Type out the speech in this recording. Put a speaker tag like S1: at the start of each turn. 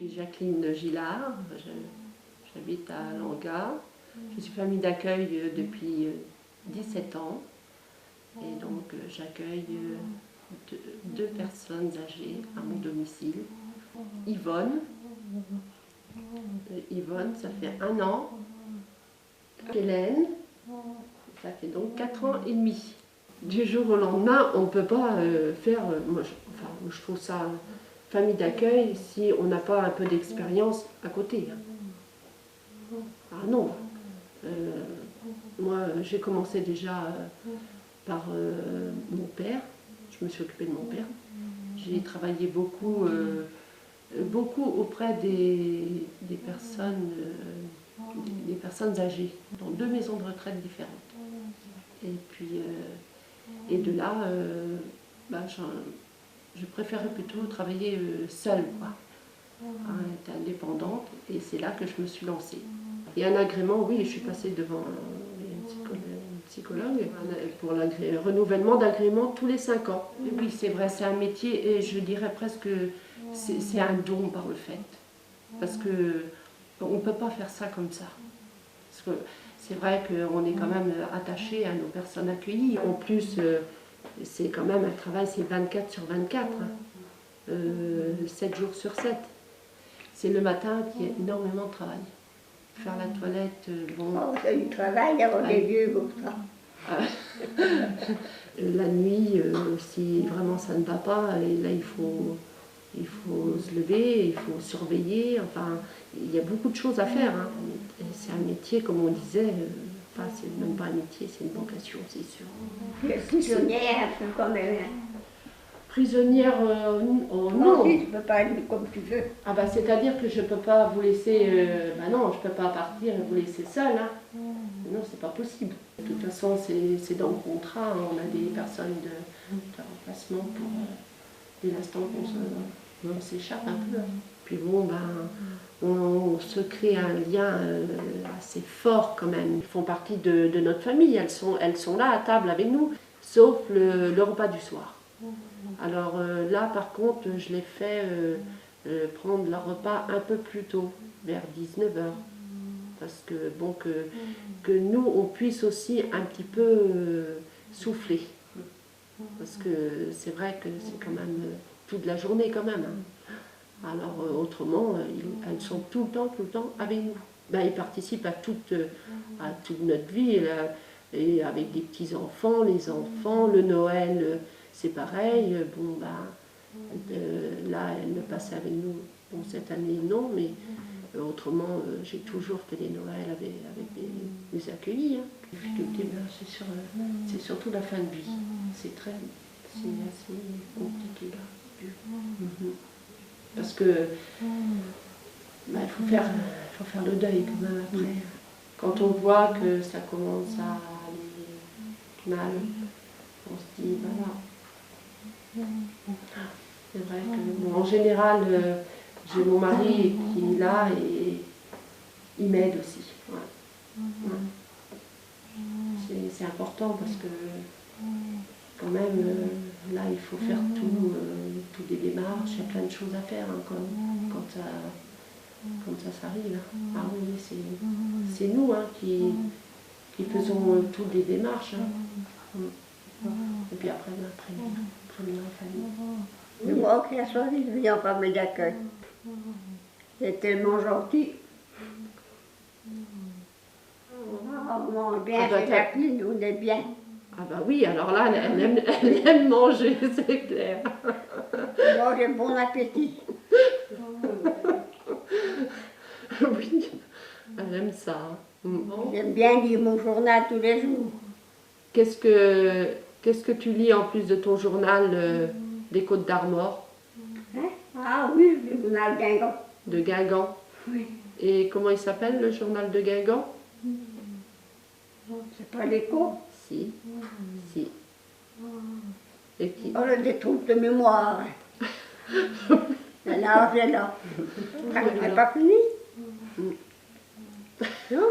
S1: suis Jacqueline Gillard, j'habite à Langat. Je suis famille d'accueil depuis 17 ans et donc j'accueille deux personnes âgées à mon domicile. Yvonne, ça fait 1 an. Hélène, ça fait donc 4 ans et demi. Du jour au lendemain, on ne peut pas faire, moi je trouve ça famille d'accueil si on n'a pas un peu d'expérience à côté. Ah non, moi j'ai commencé déjà par mon père, je me suis occupée de mon père. J'ai travaillé beaucoup auprès des personnes âgées, dans 2 maisons de retraite différentes. Et puis, et de là, je préférais plutôt travailler seule, quoi. Être indépendante, et c'est là que je me suis lancée. Et un agrément, oui, je suis passée devant un psychologue pour le renouvellement d'agrément tous les 5 ans. Et oui, c'est vrai, c'est un métier, et je dirais presque c'est un don par le fait. Parce que on ne peut pas faire ça comme ça. Parce que c'est vrai qu'on est quand même attaché à nos personnes accueillies. En plus, c'est quand même un travail, c'est 24 sur 24, 7 jours sur 7. C'est le matin qui est énormément de travail. Faire la toilette, bon...
S2: Oh, c'est du travail, on est vieux comme ça.
S1: La nuit, si vraiment ça ne va pas, et là il faut se lever, il faut surveiller, enfin, il y a beaucoup de choses à faire. Hein. C'est un métier, comme on disait, enfin, c'est même pas un métier, c'est une vocation, c'est sûr.
S2: Prisonnière, un peu comme elle.
S1: Prisonnière, oh, non.
S2: Tu peux pas aller comme tu veux.
S1: Ah bah, c'est-à-dire que je peux pas vous laisser, non, je peux pas partir et vous laisser seule. Hein. Non, c'est pas possible. De toute façon, c'est dans le contrat, hein. On a des personnes de remplacement pour dès l'instant qu'on s'échappe un peu. Puis bon, on se crée un lien assez fort quand même. Ils font partie de notre famille, elles sont là à table avec nous, sauf le repas du soir. Alors là, par contre, je les fais prendre leur repas un peu plus tôt, vers 19h. Parce que, bon, que nous, on puisse aussi un petit peu souffler. Parce que c'est vrai que c'est quand même toute la journée quand même. Hein. Alors autrement, elles sont tout le temps avec nous. Ben, ils participent à toute notre vie, et avec des petits-enfants, les enfants, le Noël, c'est pareil. Bon, là, elles le passaient avec nous. Bon, cette année, non, mais autrement, j'ai toujours fait les Noëls avec des accueillis. Hein. C'est surtout la fin de vie. C'est assez compliqué là. Parce que il faut faire le deuil quand même après. Quand on voit que ça commence à aller mal, on se dit voilà. C'est vrai que bon, en général, j'ai mon mari qui est là et il m'aide aussi. Ouais. C'est important parce que quand même, là, il faut faire toutes les démarches, il y a plein de choses à faire hein, quand ça s'arrive. Hein. Ah oui, c'est nous hein, qui faisons toutes les démarches. Hein. Et puis après la famille.
S2: C'est moi qui ai choisi de venir en famille d'accueil. C'est tellement gentil. On mange bien chez Jacqueline, on est bien.
S1: Ah bah oui, alors là, elle aime manger, c'est clair.
S2: Moi, j'ai bon appétit.
S1: Oui, elle aime ça.
S2: J'aime bien lire mon journal tous les jours.
S1: Qu'est-ce que tu lis en plus de ton journal des Côtes d'Armor?
S2: Hein? Ah oui, le journal Guingamp.
S1: De Guingamp.
S2: Oui.
S1: Et comment il s'appelle le journal de Guingamp?
S2: C'est pas l'écho?
S1: Si. Et qui?
S2: Oh, j'ai des troubles de mémoire. C'est là. C'est pas fini? Non?